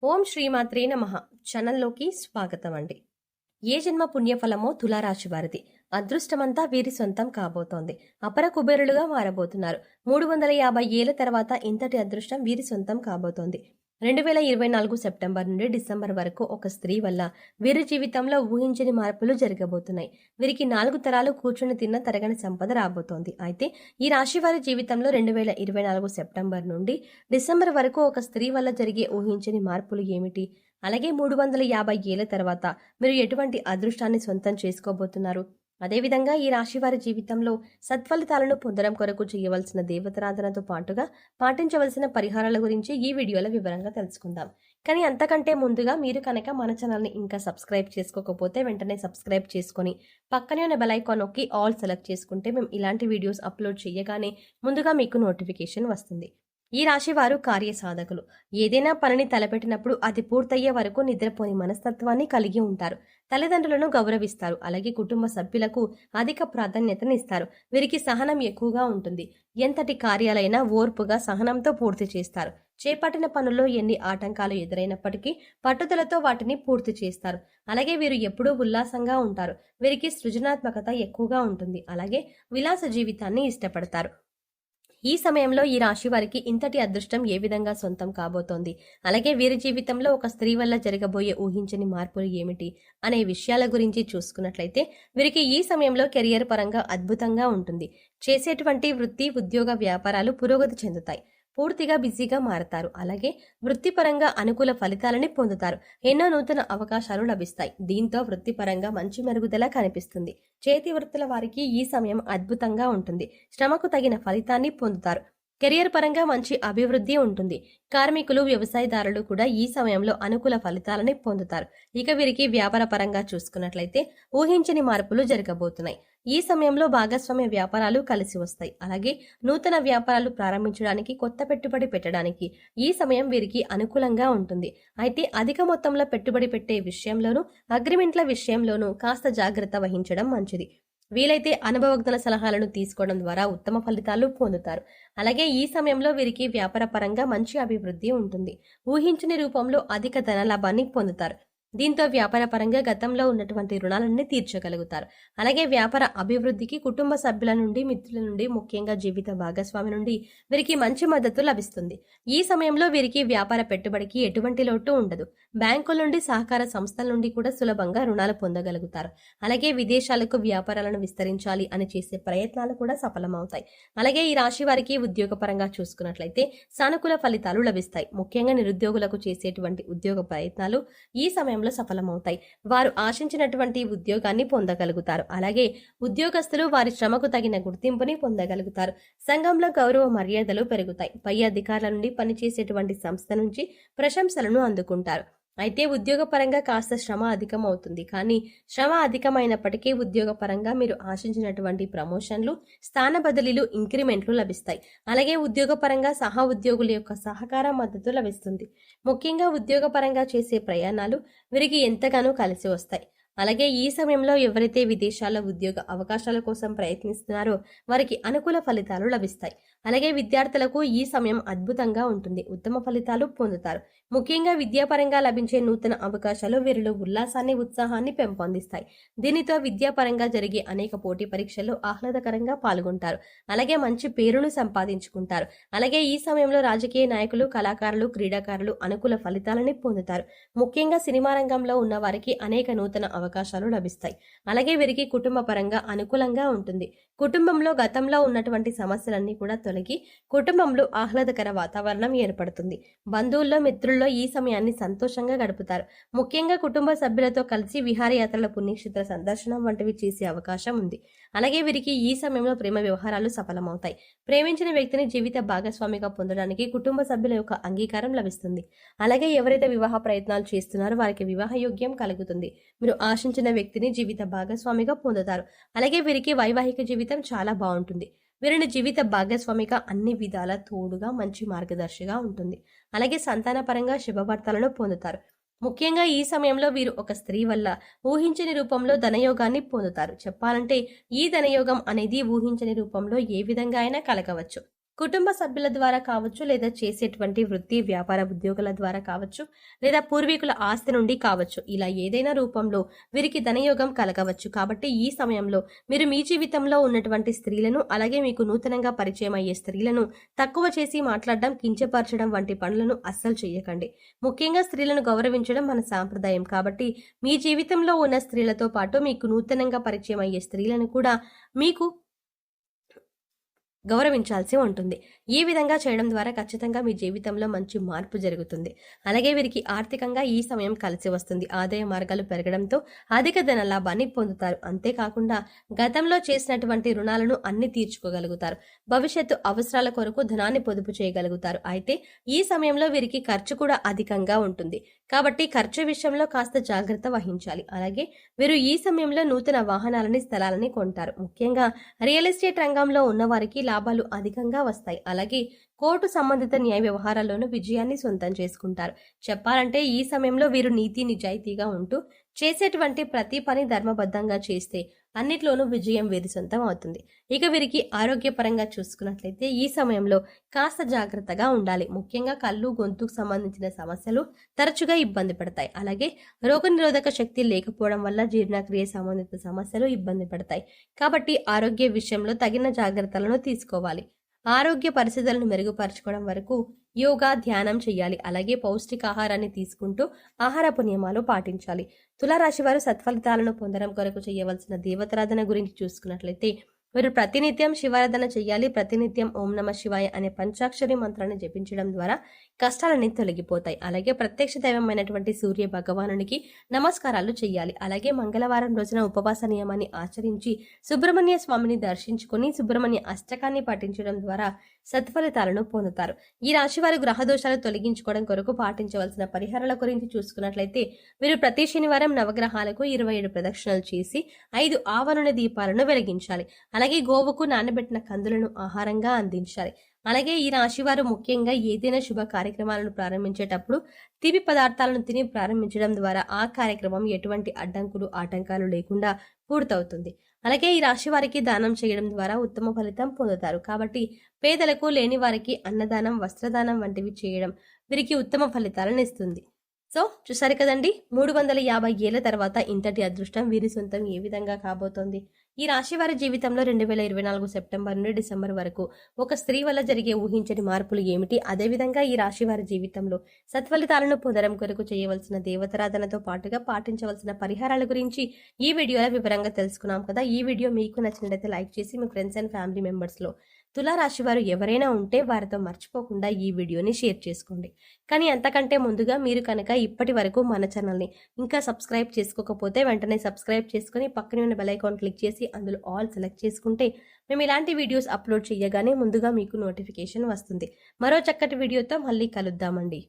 ఓం శ్రీమాత్రే నమః. ఛానల్లోకి స్వాగతం అండి. ఏ జన్మ పుణ్యఫలమో తులారాశి వారిది. అదృష్టమంతా వీరి సొంతం కాబోతోంది. అపర కుబేరులుగా మారబోతున్నారు. 350 ఏళ్ల తర్వాత ఇంతటి అదృష్టం వీరి సొంతం కాబోతోంది. 2024 సెప్టెంబర్ నుండి డిసెంబర్ వరకు ఒక స్త్రీ వల్ల వీరి జీవితంలో ఊహించని మార్పులు జరగబోతున్నాయి. వీరికి 4 తరాలు కూర్చుని తిన్న తరగని సంపద రాబోతోంది. అయితే ఈ రాశి వారి జీవితంలో 2024 సెప్టెంబర్ నుండి డిసెంబర్ వరకు ఒక స్త్రీ వల్ల జరిగే ఊహించని మార్పులు ఏమిటి? అలాగే 350 ఏళ్ల తర్వాత మీరు ఎటువంటి అదృష్టాన్ని సొంతం చేసుకోబోతున్నారు? అదేవిధంగా ఈ రాశి వారి జీవితంలో సత్ఫలితాలను పొందడం కొరకు చేయవలసిన దేవతారాధనతో పాటుగా పాటించవలసిన పరిహారాల గురించి ఈ వీడియోలో వివరంగా తెలుసుకుందాం. కానీ అంతకంటే ముందుగా మీరు కనుక మన ఛానల్ని ఇంకా సబ్స్క్రైబ్ చేసుకోకపోతే వెంటనే సబ్స్క్రైబ్ చేసుకొని పక్కనే ఉన్న బెల్ ఐకాన్ నొక్కి ఆల్ సెలెక్ట్ చేసుకుంటే మేము ఇలాంటి వీడియోస్ అప్లోడ్ చేయగానే ముందుగా మీకు నోటిఫికేషన్ వస్తుంది. ఈ రాశి వారు కార్యసాధకులు. ఏదైనా పనిని తలపెట్టినప్పుడు అది పూర్తయ్యే వరకు నిద్రపోని మనస్తత్వాన్ని కలిగి ఉంటారు. తల్లిదండ్రులను గౌరవిస్తారు. అలాగే కుటుంబ సభ్యులకు అధిక ప్రాధాన్యతనిస్తారు. వీరికి సహనం ఎక్కువగా ఉంటుంది. ఎంతటి కార్యాలైనా ఓర్పుగా సహనంతో పూర్తి చేస్తారు. చేపట్టిన పనుల్లో ఎన్ని ఆటంకాలు ఎదురైనప్పటికీ పట్టుదలతో వాటిని పూర్తి చేస్తారు. అలాగే వీరు ఎప్పుడూ ఉల్లాసంగా ఉంటారు. వీరికి సృజనాత్మకత ఎక్కువగా ఉంటుంది. అలాగే విలాస జీవితాన్ని ఇష్టపడతారు. ఈ సమయంలో ఈ రాశి వారికి ఇంతటి అదృష్టం ఏ విధంగా సొంతం కాబోతోంది, అలాగే వీరి జీవితంలో ఒక స్త్రీ వల్ల జరగబోయే ఊహించని మార్పులు ఏమిటి అనే విషయాల గురించి చూసుకున్నట్లయితే వీరికి ఈ సమయంలో కెరియర్ పరంగా అద్భుతంగా ఉంటుంది. చేసేటువంటి వృత్తి, ఉద్యోగ, వ్యాపారాలు పురోగతి చెందుతాయి. పూర్తిగా బిజీగా మారతారు. అలాగే వృత్తిపరంగా అనుకూల ఫలితాలని పొందుతారు. ఎన్నో నూతన అవకాశాలు లభిస్తాయి. దీంతో వృత్తిపరంగా మంచి మెరుగుదల కనిపిస్తుంది. చేతి వృత్తుల వారికి ఈ సమయం అద్భుతంగా ఉంటుంది. శ్రమకు తగిన ఫలితాన్ని పొందుతారు. కెరియర్ పరంగా మంచి అభివృద్ధి ఉంటుంది. కార్మికులు, వ్యవసాయదారులు కూడా ఈ సమయంలో అనుకూల ఫలితాలని పొందుతారు. ఇక వీరికి వ్యాపార పరంగా చూసుకున్నట్లయితే ఊహించని మార్పులు జరగబోతున్నాయి. ఈ సమయంలో భాగస్వామ్య వ్యాపారాలు కలిసి వస్తాయి. అలాగే నూతన వ్యాపారాలు ప్రారంభించడానికి, కొత్త పెట్టుబడి పెట్టడానికి ఈ సమయం వీరికి అనుకూలంగా ఉంటుంది. అయితే అధిక మొత్తంలో పెట్టుబడి పెట్టే విషయంలోనూ, అగ్రిమెంట్ల విషయంలోనూ కాస్త జాగ్రత్త వహించడం మంచిది. వీలైతే అనుభవజ్ఞుల సలహాలను తీసుకోవడం ద్వారా ఉత్తమ ఫలితాలు పొందుతారు. అలాగే ఈ సమయంలో వీరికి వ్యాపార పరంగా మంచి అభివృద్ధి ఉంటుంది. ఊహించని రూపంలో అధిక ధన లాభాన్ని పొందుతారు. దీంతో వ్యాపార పరంగా గతంలో ఉన్నటువంటి రుణాలన్నీ తీర్చగలుగుతారు. అలాగే వ్యాపార అభివృద్ధికి కుటుంబ సభ్యుల నుండి, మిత్రుల నుండి, ముఖ్యంగా జీవిత భాగస్వామి నుండి వీరికి మంచి మద్దతు లభిస్తుంది. ఈ సమయంలో వీరికి వ్యాపార పెట్టుబడికి ఎటువంటి లోటు ఉండదు. బ్యాంకుల నుండి, సహకార సంస్థల నుండి కూడా సులభంగా రుణాలు పొందగలుగుతారు. అలాగే విదేశాలకు వ్యాపారాలను విస్తరించాలి అని చేసే ప్రయత్నాలు కూడా సఫలమవుతాయి. అలాగే ఈ రాశి వారికి ఉద్యోగ పరంగా చూసుకున్నట్లయితే సానుకూల ఫలితాలు లభిస్తాయి. ముఖ్యంగా నిరుద్యోగులకు చేసేటువంటి ఉద్యోగ ప్రయత్నాలు ఈ సమయంలో సఫలమవుతాయి. వారు ఆశించినటువంటి ఉద్యోగాన్ని పొందగలుగుతారు. అలాగే ఉద్యోగస్తులు వారి శ్రమకు తగిన గుర్తింపుని పొందగలుగుతారు. సంఘంలో గౌరవ మర్యాదలు పెరుగుతాయి. పై అధికారుల నుండి, పనిచేసేటువంటి సంస్థ నుంచి ప్రశంసలను అందుకుంటారు. అయితే ఉద్యోగపరంగా కాస్త శ్రమ అధికం అవుతుంది. కానీ శ్రమ అధికమైనప్పటికీ ఉద్యోగపరంగా మీరు ఆశించినటువంటి ప్రమోషన్లు, స్థాన బదిలీలు, ఇంక్రిమెంట్లు లభిస్తాయి. అలాగే ఉద్యోగపరంగా సహా ఉద్యోగుల యొక్క సహకార మద్దతు లభిస్తుంది. ముఖ్యంగా ఉద్యోగపరంగా చేసే ప్రయాణాలు వీరికి ఎంతగానో కలిసి వస్తాయి. అలాగే ఈ సమయంలో ఎవరైతే విదేశాల్లో ఉద్యోగ అవకాశాల కోసం ప్రయత్నిస్తున్నారో వారికి అనుకూల ఫలితాలు లభిస్తాయి. అలాగే విద్యార్థులకు ఈ సమయం అద్భుతంగా ఉంటుంది. ఉత్తమ ఫలితాలు పొందుతారు. ముఖ్యంగా విద్యాపరంగా లభించే నూతన అవకాశాలు వీరిలో ఉల్లాసాన్ని, ఉత్సాహాన్ని పెంపొందిస్తాయి. దీనితో విద్యాపరంగా జరిగే అనేక పోటీ పరీక్షల్లో ఆహ్లాదకరంగా పాల్గొంటారు. అలాగే మంచి పేరును సంపాదించుకుంటారు. అలాగే ఈ సమయంలో రాజకీయ నాయకులు, కళాకారులు, క్రీడాకారులు అనుకూల ఫలితాలని పొందుతారు. ముఖ్యంగా సినిమా రంగంలో ఉన్న వారికి అనేక నూతన అవకాశాలు లభిస్తాయి. అలాగే వీరికి కుటుంబ పరంగా అనుకూలంగా ఉంటుంది. కుటుంబంలో గతంలో ఉన్నటువంటి సమస్యలన్నీ కూడా తొలగి కుటుంబంలో ఆహ్లాదకర వాతావరణం ఏర్పడుతుంది. బంధువుల్లో, మిత్రుల్లో ఈ సమయాన్ని సంతోషంగా గడుపుతారు. ముఖ్యంగా కుటుంబ సభ్యులతో కలిసి విహారయాత్రల, పుణ్యక్షేత్ర సందర్శనం వంటివి చేసే అవకాశం ఉంది. అలాగే వీరికి ఈ సమయంలో ప్రేమ వ్యవహారాలు సఫలమవుతాయి. ప్రేమించిన వ్యక్తిని జీవిత భాగస్వామిగా పొందడానికి కుటుంబ సభ్యుల యొక్క అంగీకారం లభిస్తుంది. అలాగే ఎవరైతే వివాహ ప్రయత్నాలు చేస్తున్నారో వారికి వివాహ యోగ్యం కలుగుతుంది. మీరు ఆశించిన వ్యక్తిని జీవిత భాగస్వామిగా పొందుతారు. అలాగే వీరికి వైవాహిక జీవితం చాలా బాగుంటుంది. వీరిని జీవిత భాగస్వామిగా అన్ని విధాల తోడుగా, మంచి మార్గదర్శిగా ఉంటుంది. అలాగే సంతానపరంగా శుభవార్తలను పొందుతారు. ముఖ్యంగా ఈ సమయంలో వీరు ఒక స్త్రీ వల్ల ఊహించని రూపంలో ధనయోగాన్ని పొందుతారు. చెప్పాలంటే ఈ ధనయోగం అనేది ఊహించని రూపంలో ఏ విధంగా అయినా కలగవచ్చు. కుటుంబ సభ్యుల ద్వారా కావచ్చు, లేదా చేసేటువంటి వృత్తి వ్యాపార ఉద్యోగుల ద్వారా కావచ్చు, లేదా పూర్వీకుల ఆస్తి నుండి కావచ్చు. ఇలా ఏదైనా రూపంలో వీరికి ధనయోగం కలగవచ్చు. కాబట్టి ఈ సమయంలో మీరు మీ జీవితంలో ఉన్నటువంటి స్త్రీలను, అలాగే మీకు నూతనంగా పరిచయం అయ్యే స్త్రీలను తక్కువ చేసి మాట్లాడడం, కించపరచడం వంటి పనులను అస్సలు చేయకండి. ముఖ్యంగా స్త్రీలను గౌరవించడం మన సాంప్రదాయం. కాబట్టి మీ జీవితంలో ఉన్న స్త్రీలతో పాటు మీకు నూతనంగా పరిచయం అయ్యే స్త్రీలను కూడా మీకు గౌరవించాల్సి ఉంటుంది. ఈ విధంగా చేయడం ద్వారా ఖచ్చితంగా మీ జీవితంలో మంచి మార్పు జరుగుతుంది. అలాగే వీరికి ఆర్థికంగా ఈ సమయం కలిసి వస్తుంది. ఆదాయ మార్గాలు పెరగడంతో అధిక ధన లాభాన్ని పొందుతారు. అంతేకాకుండా గతంలో చేసినటువంటి రుణాలను అన్ని తీర్చుకోగలుగుతారు. భవిష్యత్తు అవసరాల కొరకు ధనాన్ని పొదుపు చేయగలుగుతారు. అయితే ఈ సమయంలో వీరికి ఖర్చు కూడా అధికంగా ఉంటుంది. కాబట్టి ఖర్చు విషయంలో కాస్త జాగ్రత్త వహించాలి. అలాగే వీరు ఈ సమయంలో నూతన వాహనాలని, స్థలాలని కొంటారు. ముఖ్యంగా రియల్ ఎస్టేట్ రంగంలో ఉన్న వారికి లాభాలు అధికంగా వస్తాయి. అలాగే కోర్టు సంబంధిత న్యాయ వ్యవహారాల్లోనూ విజయాన్ని సొంతం చేసుకుంటారు. చెప్పాలంటే ఈ సమయంలో వీరు నీతి నిజాయితీగా ఉంటూ చేసేటువంటి ప్రతి పని ధర్మబద్ధంగా చేస్తే అన్నిట్లోనూ విజయం వీరి సొంతం అవుతుంది. ఇక వీరికి ఆరోగ్యపరంగా చూసుకున్నట్లయితే ఈ సమయంలో కాస్త జాగ్రత్తగా ఉండాలి. ముఖ్యంగా కళ్ళు, గొంతుకు సంబంధించిన సమస్యలు తరచుగా ఇబ్బంది పడతాయి. అలాగే రోగనిరోధక శక్తి లేకపోవడం వల్ల జీర్ణక్రియ సంబంధిత సమస్యలు ఇబ్బంది పడతాయి. కాబట్టి ఆరోగ్య విషయంలో తగిన జాగ్రత్తలను తీసుకోవాలి. ఆరోగ్య పరిస్థితులను మెరుగుపరచుకోవడం వరకు యోగా, ధ్యానం చేయాలి. అలాగే పౌష్టికాహారాన్ని తీసుకుంటూ ఆహారపు నియమాలు పాటించాలి. తులారాశి వారు సత్ఫలితాలను పొందడం కొరకు చేయవలసిన దేవతారాధన గురించి చూసుకున్నట్లయితే మీరు ప్రతినిత్యం శివారాధన చేయాలి. ప్రతినిత్యం ఓం నమ శివాయ అనే పంచాక్షరి మంత్రాన్ని జపించడం ద్వారా కష్టాలన్నీ తొలగిపోతాయి. అలాగే ప్రత్యక్ష దైవమైనటువంటి సూర్య భగవానునికి నమస్కారాలు చేయాలి. అలాగే మంగళవారం రోజున ఉపవాస నియమాన్ని ఆచరించి సుబ్రహ్మణ్య స్వామిని దర్శించుకుని సుబ్రహ్మణ్య అష్టకాన్ని పఠించడం ద్వారా సత్ఫలితాలను పొందుతారు. ఈ రాశి వారు గ్రహ దోషాలు తొలగించుకోవడం కొరకు పాటించవలసిన పరిహారాల గురించి చూసుకున్నట్లయితే మీరు ప్రతి శనివారం నవగ్రహాలకు 27 ప్రదక్షిణలు చేసి 5 ఆవరణ దీపాలను వెలిగించాలి. అలాగే గోవుకు నానబెట్టిన కందులను ఆహారంగా అందించాలి. అలాగే ఈ రాశివారు ముఖ్యంగా ఏదైనా శుభ కార్యక్రమాలను ప్రారంభించేటప్పుడు తీపి పదార్థాలను తిని ప్రారంభించడం ద్వారా ఆ కార్యక్రమం ఎటువంటి అడ్డంకులు, ఆటంకాలు లేకుండా పూర్తవుతుంది. అలాగే ఈ రాశి వారికి దానం చేయడం ద్వారా ఉత్తమ ఫలితం పొందుతారు. కాబట్టి పేదలకు, లేని వారికి అన్నదానం, వస్త్రదానం వంటివి చేయడం వీరికి ఉత్తమ ఫలితాలను ఇస్తుంది. సో చూసారు కదండి, 350 ఏళ్ల తర్వాత ఇంతటి అదృష్టం వీరి సొంతం ఏ విధంగా కాబోతోంది. ఈ రాశి వారి జీవితంలో 2024 సెప్టెంబర్ నుండి డిసెంబర్ వరకు ఒక స్త్రీ వల్ల జరిగే ఊహించని మార్పులు ఏమిటి, అదేవిధంగా ఈ రాశి వారి జీవితంలో సత్ఫలితాలను పొందడం కొరకు చేయవలసిన దేవతారాధనతో పాటుగా పాటించవలసిన పరిహారాల గురించి ఈ వీడియోలో వివరంగా తెలుసుకున్నాం కదా. ఈ వీడియో మీకు నచ్చినట్లయితే లైక్ చేసి మీ ఫ్రెండ్స్ అండ్ ఫ్యామిలీ మెంబర్స్లో తులారాశి వారు ఎవరైనా ఉంటే వారితో మర్చిపోకుండా ఈ వీడియోని షేర్ చేసుకోండి. కానీ అంతకంటే ముందుగా మీరు కనుక ఇప్పటి వరకు మన ఛానల్ని ఇంకా సబ్స్క్రైబ్ చేసుకోకపోతే వెంటనే సబ్స్క్రైబ్ చేసుకుని పక్కనే ఉన్న బెల్ ఐకాన్ క్లిక్ చేసి అందులో ఆల్ సెలెక్ట్ చేసుకుంటే మేము ఇలాంటి వీడియోస్ అప్లోడ్ చేయగానే ముందుగా మీకు నోటిఫికేషన్ వస్తుంది. మరో చక్కటి వీడియోతో మళ్ళీ కలుద్దామండి.